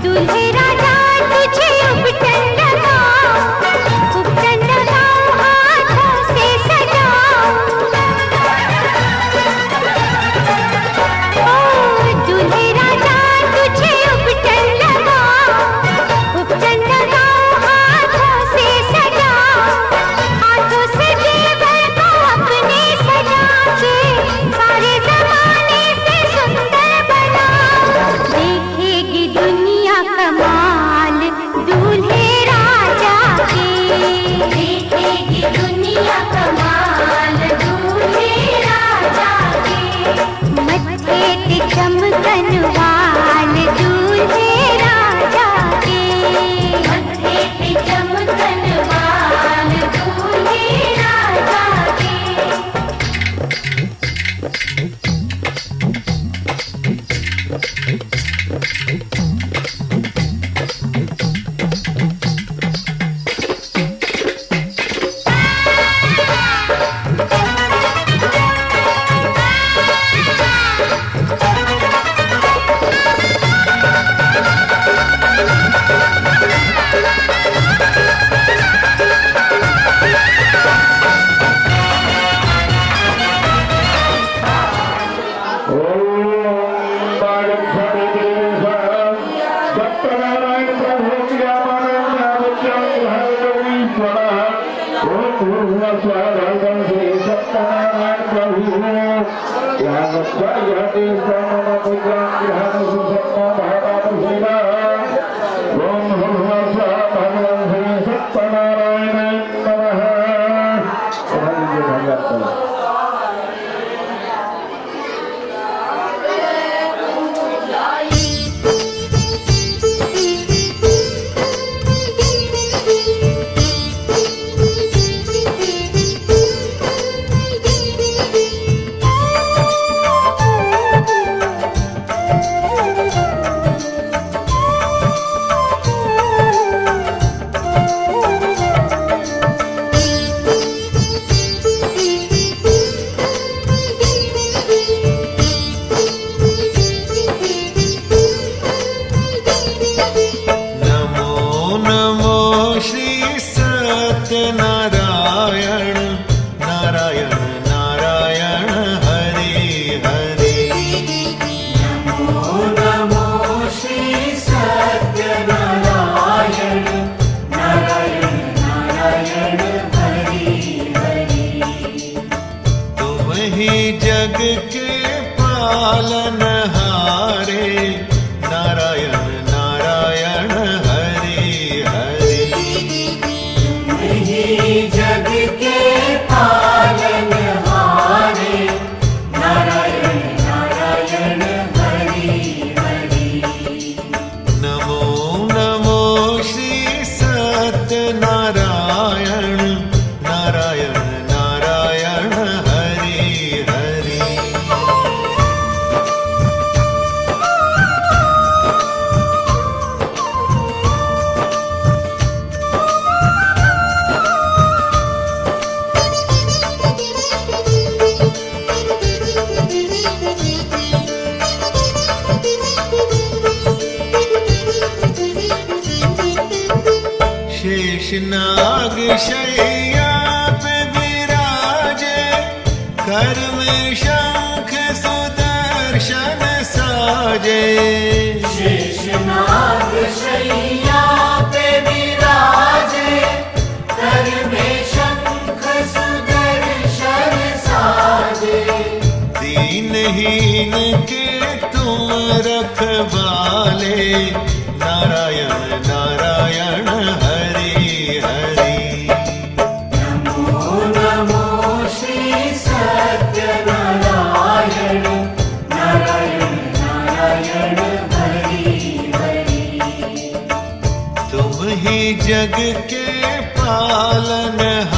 दूल्हे राजा तुझे उपटन लगाओ, उपटन लगाओ हाथों से सजाओ। ओ दूल्हे राजा तुझे उपटन लगाओ, उपटन लगाओ हाथों से सजाओ। हाथों से जेवर को अपने सजा के सारे जमाने से सुंदर बनाओ। देखेगी दुनिया कमाल दूल्हे राजा के, देखेगी दुनिया कमाल दूल्हे राजा के। मत्थे पे चमकन वाल दूल्हे राजा के, मत्थे पे चमकन वाल दूल्हे राजा के। जग के पालनहारे नारायण नारायण हरि हरि। जग के पालनहारे नारायण नारायण हरि हरि। नमो नमो श्री सत्यनारायण नारायण नारायण हरि हरि। शेषनाग शैया पे विराजे कर में शंख सुदर्शन साजे। शेषनाग शैया पे विराजे कर में शंख सुदर्शन साजे। दीनहीन के तुम रखवाले नारायण नारायण हरि हरि। नमो नमो श्री सत्यनारायण नारायण नारायण हरि हरि। तुम ही जग के पालनहारे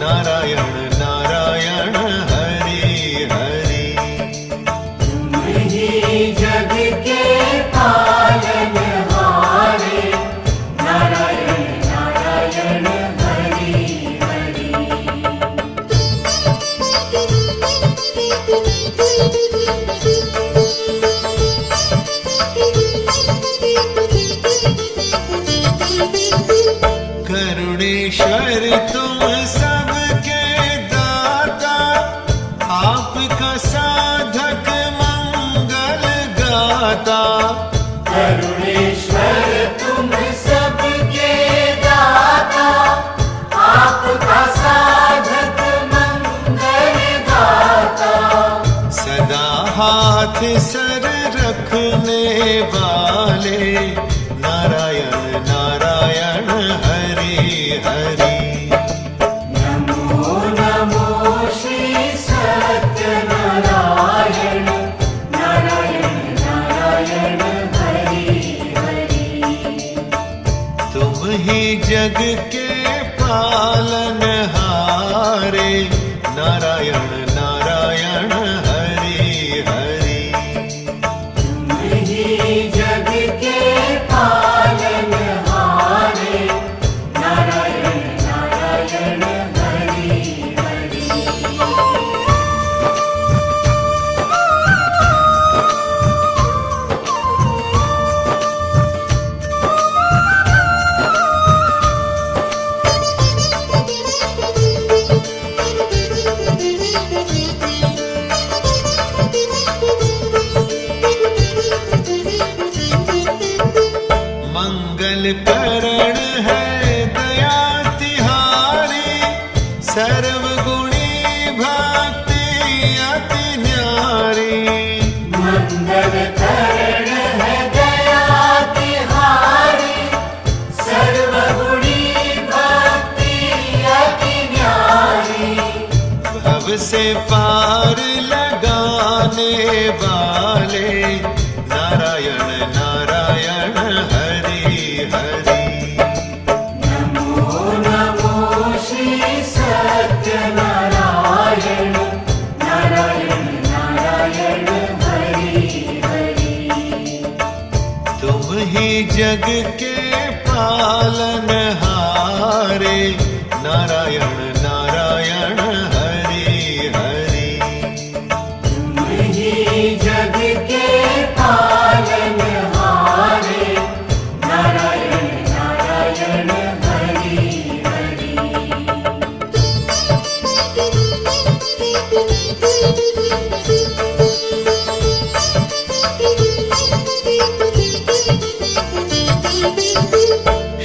नारायण नारायण हरि हरि। तुम ही जग के पालनहारे नारायण नारायण हरि हरि। परमेश्वर तुम सबके दाता, आपका साधक मंगल गाता। करुणेश्वर तुम सबके दाता, आपका साधक मंगल गाता। सदा हाथ सर रखने वाले, नारायण नारायण हरि हरि। नमो नमो श्री सत्यनारायण, नारायण नारायण हरि हरि। तुम ही जग के पालनहारे, नारायण नारायण हरि हरि। तुम ही जग के पालनहारे, नारायण नारायण हरि हरि। मंगल करण है दया तिहारी, सर्वगुणी भक्ति अति न्यारी। मंगल करण है दया तिहारी, सर्वगुणी भक्ति अति न्यारी। भव से पार लगाने वाले, नारायण नारायण हरि हरि। नमो नमो श्री सत्यनारायण, नारायण नारायण हरि हरि। तुम ही जग के पालनहारे, नारायण नारायण हरि हरि। तुम ही जग के पालनहारे, नारायण नारायण हरि हरि।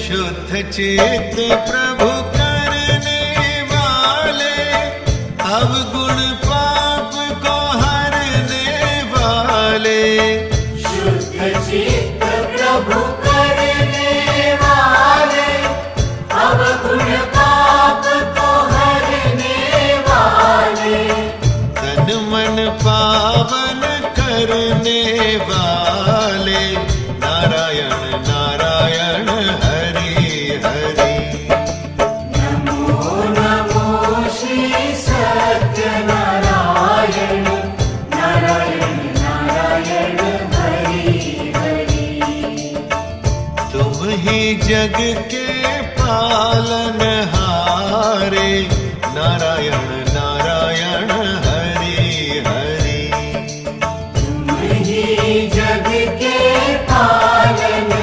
शुद्ध चित्त प्रभु करने वाले, अवगुण पाप को हरने वाले। शुद्ध चित्त प्रभु करने वाले, अवगुण पाप को हरने वाले। तन मन पावन करने वाले, नारायण नारायण हरि हरि। नमो नमो श्री सत्यनारायण, नारायण नारायण हरि हरि। तुम ही जग के पालनहारे, नारायण नारायण हरि हरि। तुम ही जग के पालनहारे,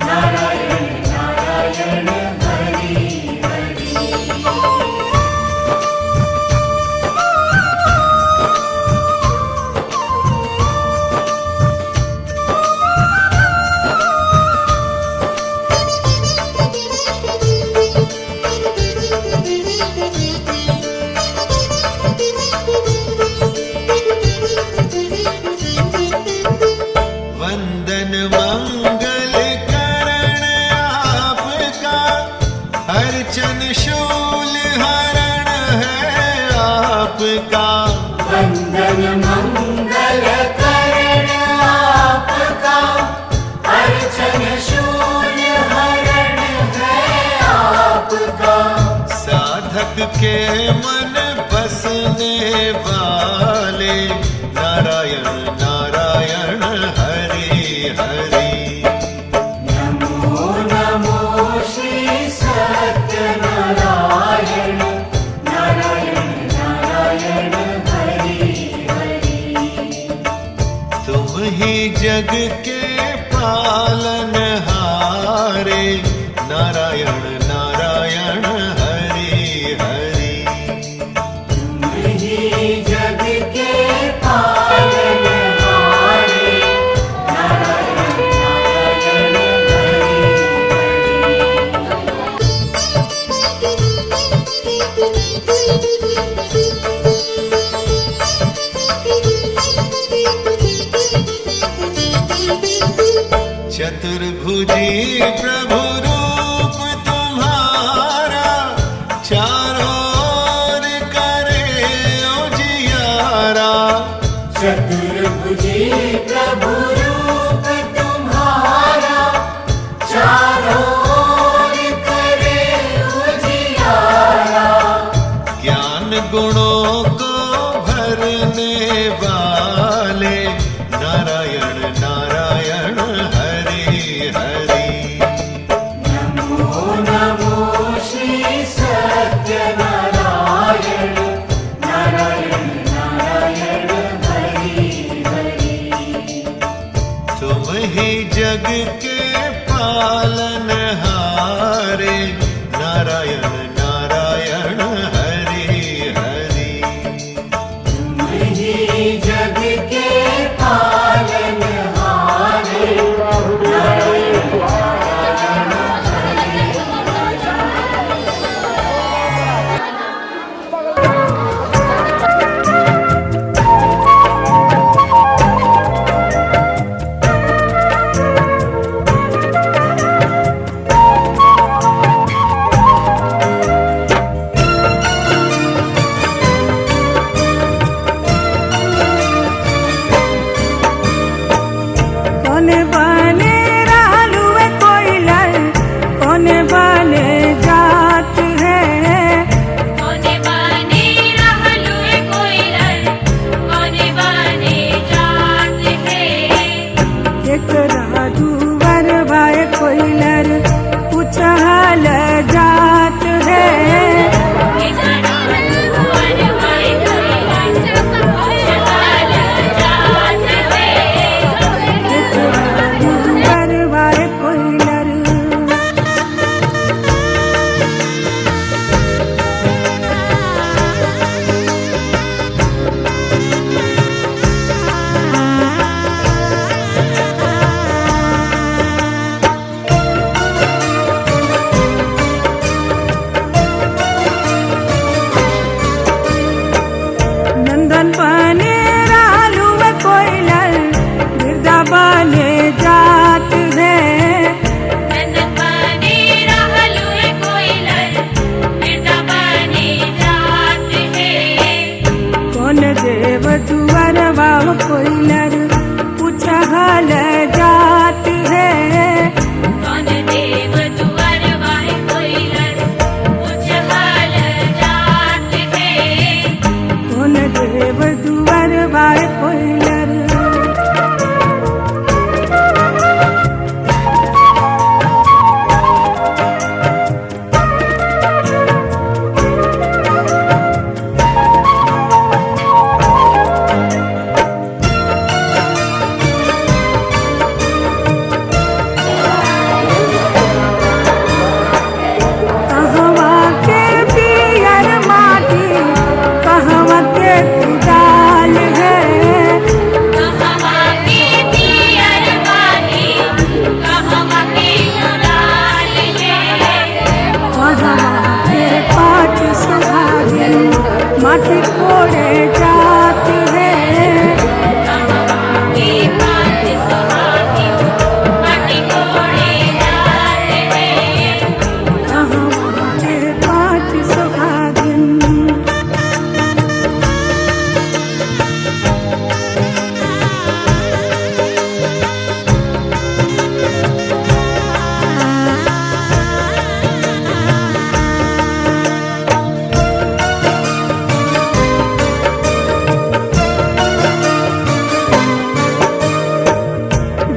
नारायण नारायण हरि हरि। वंदन मंगल करण आपका, अर्चन शूल हरण है आपका। वंदन मंगल करण आपका, अर्चन शूल हरण है आपका। साधक के मन बसने वाले, नारायण नारायण हरि हरि। नमो नमो श्री सत्यनारायण, नारायण नारायण हरि हरि। तुम ही जग के पालनहारे, नारायण नारायण चतुर्भुजी प्रभु रूप तुम्हारा, चारों ओर करे उजियारा। चतुर्भुजी प्रभु रूप तुम्हारा, चारों ओर करे उजियारा। ज्ञान गुणों को भरने वाले, नारायण नारायण हरि हरि। नमो नमो श्री सत्यनारायण, नारायण नारायण हरि हरि। तुम ही जग के पालनहारे, नारायण नारायण हरि हरि। तुम ही जग के पालनहारे, नारायण नारायण हरि कोने बने रालुए कोयलर, कोने बने जात है। कोने बने रहलुए कोयलर, कोने बने जात है। एक राधुवर बाय कोयलर, उछाल जात है। एक राधुवर बाय कोयलर, उछाल जात है। एक राधुवर बाय कोयलर। नंदन बने रालुए कोयलर, गिरदा बने जात है। नंदन बने रहलुए कोयलर, बिरदा बने जात है। कौन देव दुवर बाव कोयलर, उछाल जात है। कौन देव दुआर वाय कोयलर, उछाल जात है। कौन देव दुवर बाय कोयलर। कहवा के पियर माटी, कहवा के कुदाल है। कहवा के पियर माटी, कहवा के कुदाल है। कहवा के पाँच सुहागिन, माटी कोड़े जात है। कहवा के पाँच सुहागिन, माटी कोड़े जात है। कहवा के पाँच सुहागिन।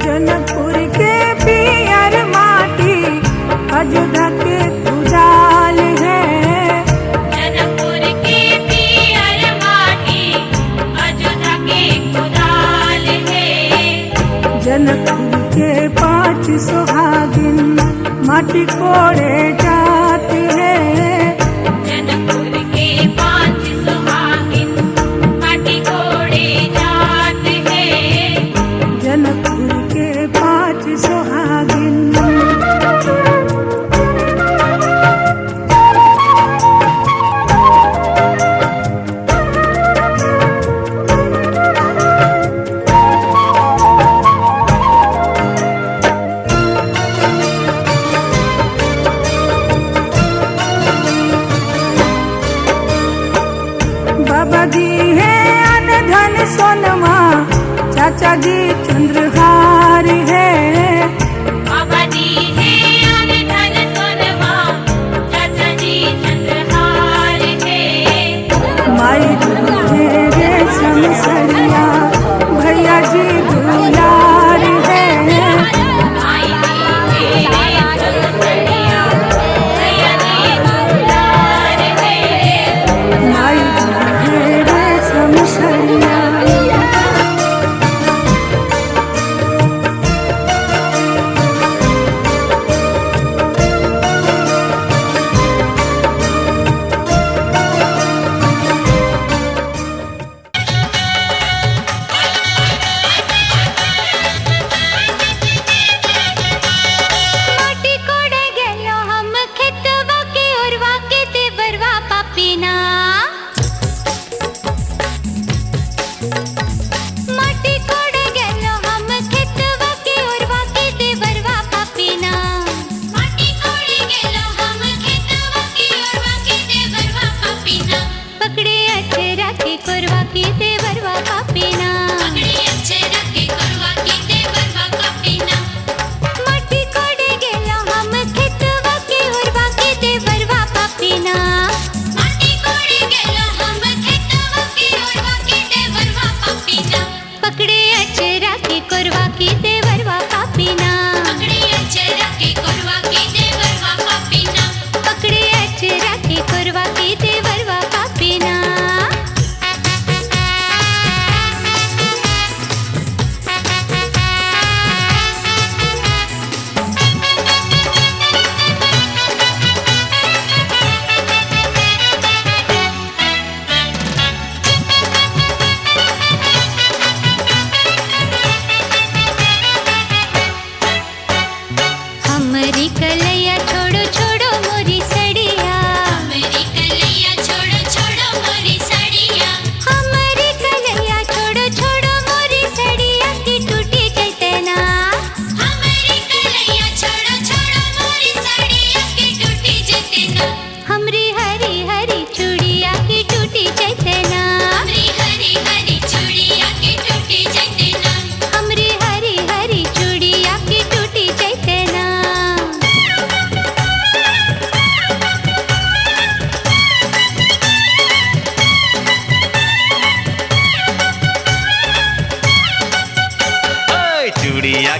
जनकपुर के पियर माटी, अयोध्या के कुदाल है। जनकपुर के पियर माटी, अयोध्या के कुदाल है। जनकपुर के पाँच सुहागिन, माटी कोड़े जात है। जनकपुर के पाँच सुहागिन, माटी कोड़े जात है। जनकपुर के पाँच सुहागिन।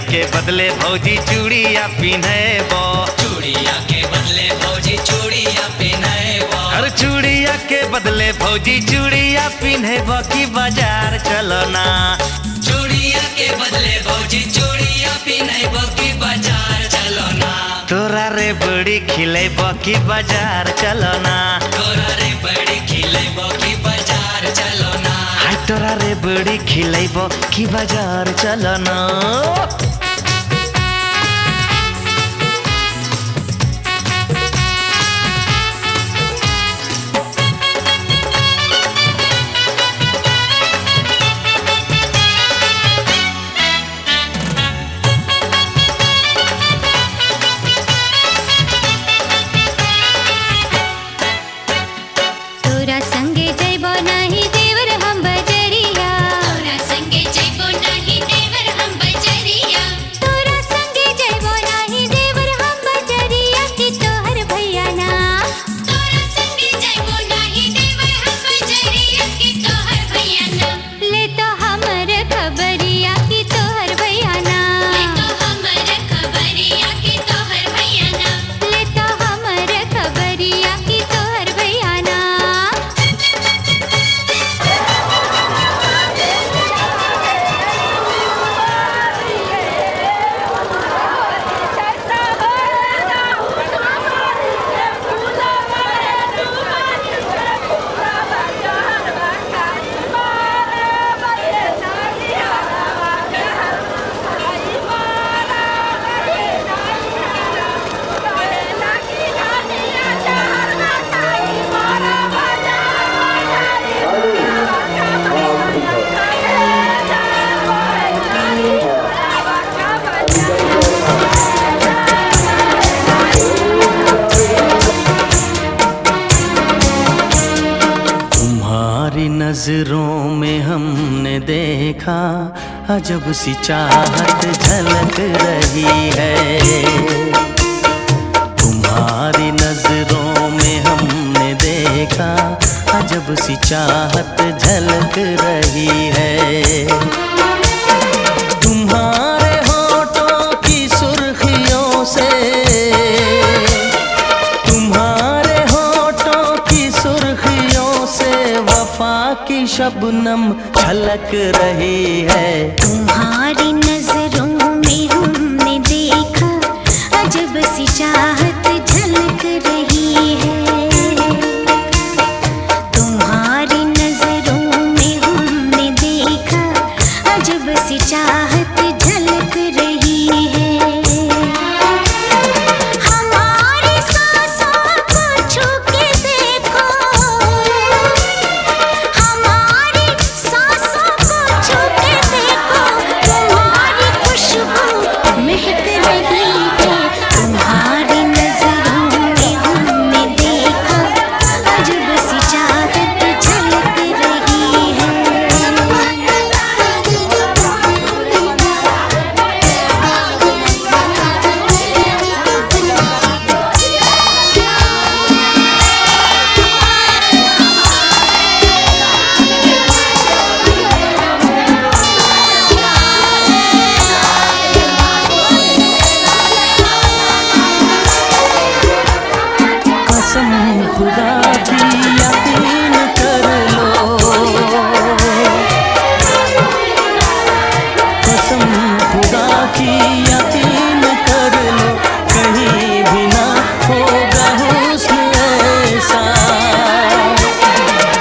के बदले भौजी चूड़िया पिन्हबो। चूड़िया के बदले भौजी चूड़िया पिन्हबो। अरे चूड़िया के बदले भौजी चूड़िया पिन्हबो की बाजार चलो ना। चूड़िया के बदले भौजी चूड़िया पिन्हबो की बाजार चलो ना। तोरा रे बड़ी खिलेबो की बाजार चलो ना। तोरा रे बड़ी खिलेबो की बाजार चलो ना। हाय तोरा रे बड़ी खिलेबो की बाजार चलो ना। तोरा संगे जइबो नाही देवर हम बजरिया। तोरा संगे जइबो नाही देवर हम बजरिया। तोरा संगे जइबो नाही देवर हम बजरिया कि तोहर भैया ना। तोरा संगे जइबो नाही देवर हम बजरिया कि तोहर भैया ना। ले तो हमर खबरिया कि तोहर भैया ना। ले तो हमर खबरिया कि तोहर भैया ना। ले तो हमर खबरिया कि तोहर भैया ना। तुम्हारी नजरों में हमने देखा अजब सी चाहत झलक रही है। तुम्हारी नजरों में हमने देखा अजब सी चाहत झलक रही है। तुम्हारे होठों की सुर्खियों से तुम्हारे होठों की सुर्खियों से वफा की शबनम छलक रही है। तुम्हारी नजरों में हमने देखा अजब सी चाहत झलक रही है। तुम्हारी नजरों में हमने देखा अजब सी चाहत झलक रही है। हमारी सांसों को छू के देखो। हमारी सांसों को छू के देखो। तुम्हारी खुशबू महक रही है। तुम्हारी नजरों में हमने देखा अजब सी चाहत झलक रही है। कसम खुदा की यकीन कर लो। कसम खुदा की यकीन कर लो कहीं भी ना होगा हुस्न ऐसा।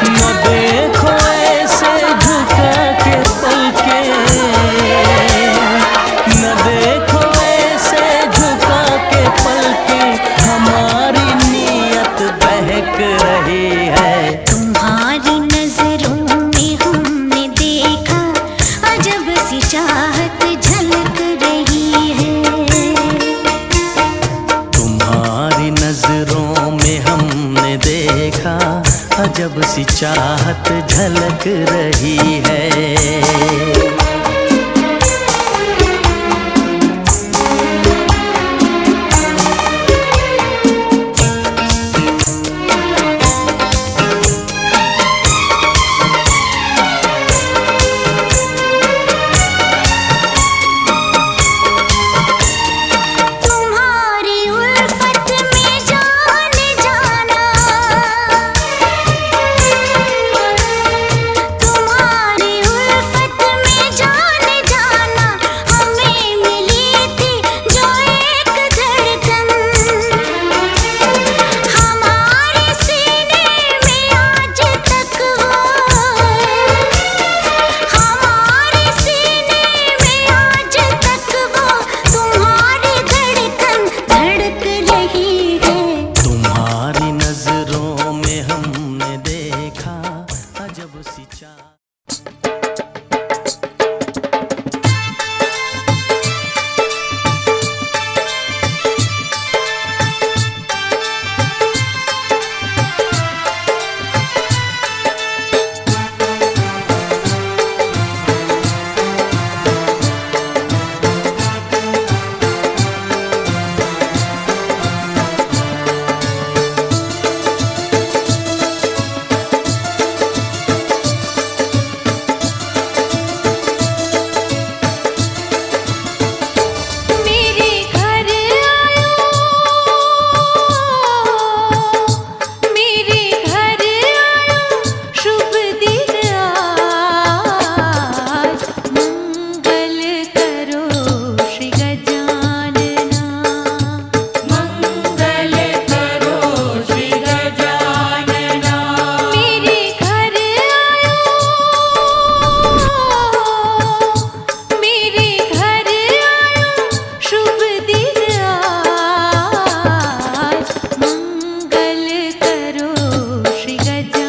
न देखो ऐसे झुका के पलके। न देखो ऐसे झुका के पलके। हमारी नीयत बहक रही है। तुम्हारी नजरों में हमने देखा अजब सी चाहत झलक रही है। तुम्हारी नजरों में हमने देखा अजब सी चाहत झलक रही